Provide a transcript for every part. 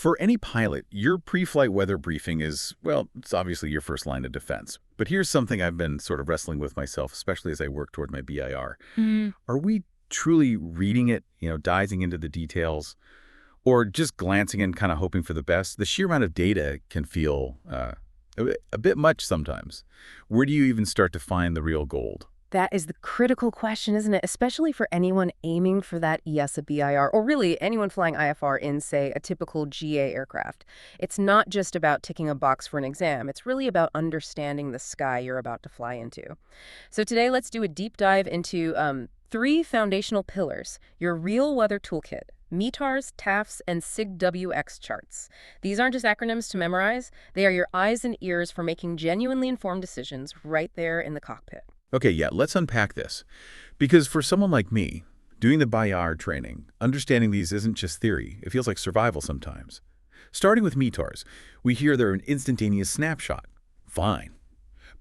For any pilot, your pre-flight weather briefing is, well, it's obviously your first line of defense. But here's something I've been sort of wrestling with myself, especially as I work toward my BIR. Are we truly reading it, diving into the details, or just glancing and kind of hoping for the best? The sheer amount of data can feel a bit much sometimes. Where do you even start to find the real gold? That is the critical question, isn't it? Especially for anyone aiming for that ESA BIR, or really anyone flying IFR in, say, a typical GA aircraft. It's not just about ticking a box for an exam. It's really about understanding the sky you're about to fly into. So today, let's do a deep dive into 3 foundational pillars: your real weather toolkit, METARs, TAFs, and SIGWX charts. These aren't just acronyms to memorize. They are your eyes and ears for making genuinely informed decisions right there in the cockpit. Okay, yeah, let's unpack this. Because for someone like me, doing the BIR training, understanding these isn't just theory. It feels like survival sometimes. Starting with METARs, we hear they're an instantaneous snapshot. Fine.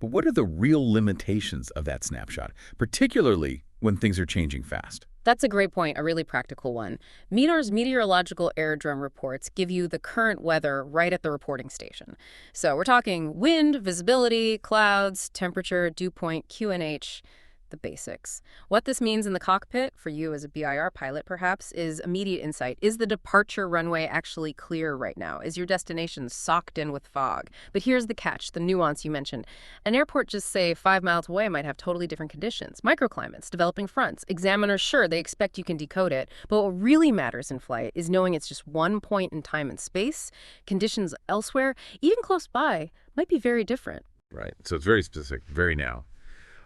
But what are the real limitations of that snapshot, particularly when things are changing fast? That's a great point, a really practical one. METAR's meteorological aerodrome reports give you the current weather right at the reporting station. So we're talking wind, visibility, clouds, temperature, dew point, QNH, the basics. What this means in the cockpit, for you as a BIR pilot perhaps, is immediate insight. Is the departure runway actually clear right now? Is your destination socked in with fog? But here's the catch, the nuance you mentioned. An airport just, say, 5 miles away might have totally different conditions. Microclimates, developing fronts. Examiners, sure, they expect you can decode it. But what really matters in flight is knowing it's just one point in time and space. Conditions elsewhere, even close by, might be very different. Right. So it's very specific, very now.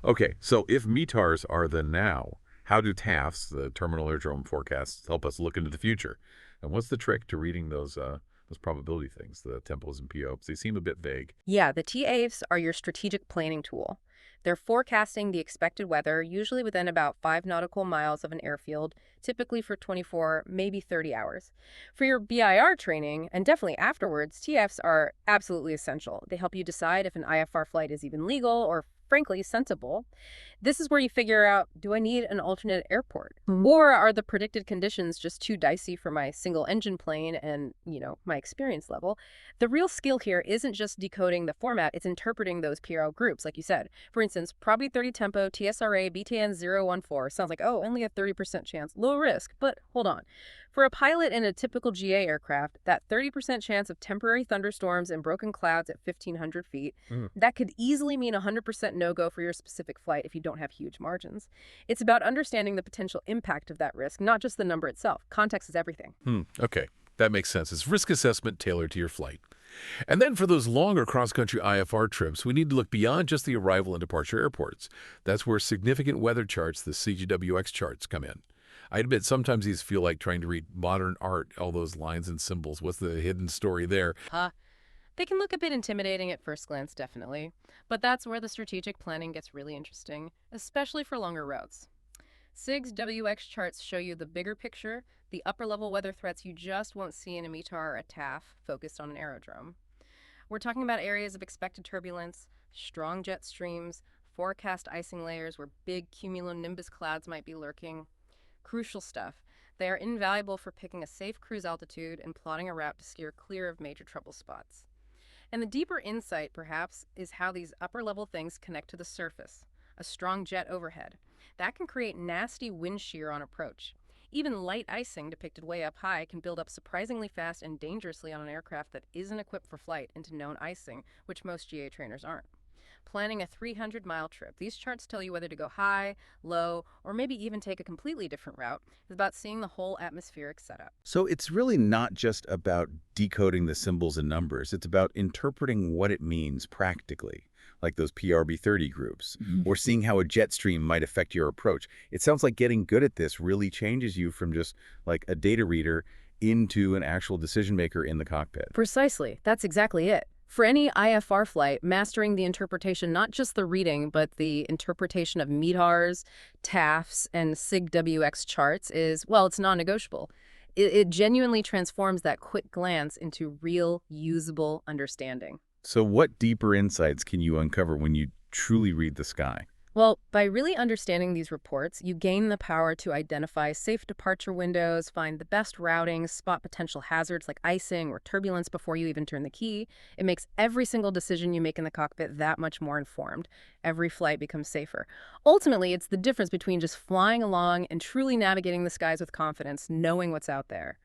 Okay, so if METARs are the now, how do TAFs, the terminal aerodrome forecasts, help us look into the future? And what's the trick to reading those probability things, the tempos and POs? They seem a bit vague. Yeah, the TAFs are your strategic planning tool. They're forecasting the expected weather, usually within about 5 nautical miles of an airfield, typically for 24, maybe 30 hours. For your BIR training, and definitely afterwards, TAFs are absolutely essential. They help you decide if an IFR flight is even legal or, frankly, sensible. This is where you figure out, do I need an alternate airport? Or are the predicted conditions just too dicey for my single engine plane and, my experience level? The real skill here isn't just decoding the format, it's interpreting those PRL groups, like you said. For instance, probably 30 tempo, TSRA, BTN 014 sounds like, oh, only a 30% chance, low risk. But hold on. For a pilot in a typical GA aircraft, that 30% chance of temporary thunderstorms and broken clouds at 1,500 feet, that could easily mean 100% no-go for your specific flight if you don't have huge margins. It's about understanding the potential impact of that risk, not just the number itself. Context is everything. Okay, that makes sense. It's risk assessment tailored to your flight. And then for those longer cross-country IFR trips, we need to look beyond just the arrival and departure airports. That's where significant weather charts, the SIGWX charts, come in. I admit sometimes these feel like trying to read modern art, all those lines and symbols. What's the hidden story there? They can look a bit intimidating at first glance, definitely. But that's where the strategic planning gets really interesting, especially for longer routes. SIGWX charts show you the bigger picture, the upper-level weather threats you just won't see in a METAR or a TAF focused on an aerodrome. We're talking about areas of expected turbulence, strong jet streams, forecast icing layers where big cumulonimbus clouds might be lurking. Crucial stuff. They are invaluable for picking a safe cruise altitude and plotting a route to steer clear of major trouble spots. And the deeper insight, perhaps, is how these upper-level things connect to the surface. A strong jet overhead. That can create nasty wind shear on approach. Even light icing depicted way up high can build up surprisingly fast and dangerously on an aircraft that isn't equipped for flight into known icing, which most GA trainers aren't. Planning a 300-mile trip, these charts tell you whether to go high, low, or maybe even take a completely different route. It's about seeing the whole atmospheric setup. So it's really not just about decoding the symbols and numbers. It's about interpreting what it means practically, like those PRB30 groups, or seeing how a jet stream might affect your approach. It sounds like getting good at this really changes you from just like a data reader into an actual decision maker in the cockpit. Precisely. That's exactly it. For any IFR flight, mastering the interpretation, not just the reading, but the interpretation of METARs, TAFs, and SIGWX charts is, well, it's non-negotiable. It genuinely transforms that quick glance into real, usable understanding. So what deeper insights can you uncover when you truly read the sky? Well, by really understanding these reports, you gain the power to identify safe departure windows, find the best routing, spot potential hazards like icing or turbulence before you even turn the key. It makes every single decision you make in the cockpit that much more informed. Every flight becomes safer. Ultimately, it's the difference between just flying along and truly navigating the skies with confidence, knowing what's out there.